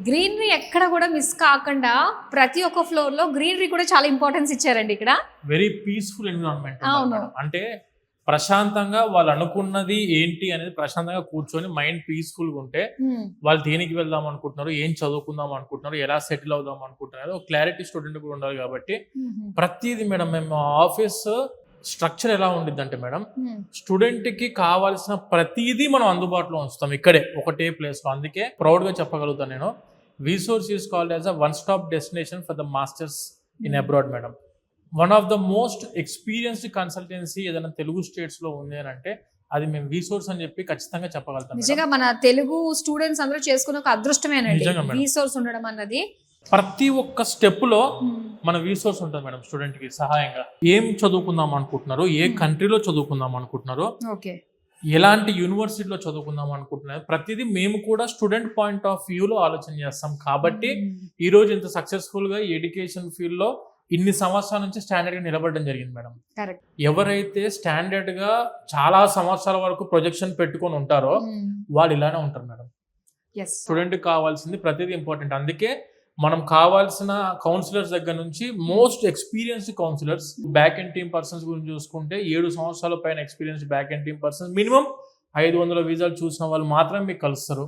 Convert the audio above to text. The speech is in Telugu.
గ్రీనరీ ఎక్కడ కూడా మిస్ కాకుండా ప్రతి ఒక్క ఫ్లోర్ లో గ్రీనరీ కూడా చాలా ఇంపార్టెన్స్ ఇచ్చారండి ఇక్కడ. Very peaceful environment. అవును. అంటే ప్రశాంతంగా వాళ్ళు అనుకున్నది ఏంటి అనేది ప్రశాంతంగా కూర్చొని మైండ్ పీస్ఫుల్ గా ఉంటే వాళ్ళు దేనికి వెళ్దాం అనుకుంటున్నారు, ఏం చదువుకుందాం అనుకుంటున్నారు, ఎలా సెటిల్ అవుదాం అనుకుంటున్నారు, ఒక క్లారిటీ స్టూడెంట్ కూడా ఉండాలి. కాబట్టి ప్రతిదీ మేడం మేము ఆఫీస్ స్ట్రక్చర్ ఎలా ఉండిద్ది అంటే మేడం, స్టూడెంట్ కి కావాల్సిన ప్రతిదీ మనం అందుబాటులో ఉంచుతాం ఇక్కడే ఒకటే ప్లేస్ లో. అందుకే ప్రౌడ్ గా చెప్పగలుగుతాను నేను, Visource is called as a one stop destination for the masters in abroad madam. One of the most experienced consultancy ఏదైనా తెలుగు స్టేట్స్ లో ఉంది అని అంటే అది మేము విసోర్స్ అని చెప్పి ఖచ్చితంగా చెప్పగలుగుతాం. నిజంగా మన తెలుగు స్టూడెంట్స్ అందరూ చేసుకునే ఒక అదృష్టమేనండి విసోర్స్ ఉండడం అన్నది. ప్రతి ఒక్క స్టెప్ లో మన విసోర్స్ ఉంటుంది మేడం. స్టూడెంట్ కి సహాయంగా ఏం చదువుకుందాం అనుకుంటున్నారు, ఏ కంట్రీలో చదువుకుందాం అనుకుంటున్నారు, ఎలాంటి యూనివర్సిటీలో చదువుకుందాం అనుకుంటున్నారు, ప్రతిదీ మేము కూడా స్టూడెంట్ పాయింట్ ఆఫ్ వ్యూలో ఆలోచన చేస్తాం. కాబట్టి ఈ రోజు ఇంత సక్సెస్ఫుల్ గా ఎడ్యుకేషన్ ఫీల్డ్ లో ఇన్ని సంవత్సరాల నుంచి స్టాండర్డ్ గా నిలబడడం జరిగింది మేడం. ఎవరైతే స్టాండర్డ్ గా చాలా సంవత్సరాల వరకు ప్రొజెక్షన్ పెట్టుకొని ఉంటారో వాళ్ళు ఇలానే ఉంటారు మేడం. స్టూడెంట్ కావాల్సింది ప్రతిదీ ఇంపార్టెంట్. అందుకే మనం కావాల్సిన కౌన్సిలర్స్ దగ్గర నుంచి most experienced counsellors, back and team persons గురించి చూసుకుంటే 7 సంవత్సరాల పైన experienced back and team persons, minimum 500 వీసాలు చూసిన వాళ్ళు మాత్రమే మీకు కలుస్తారు.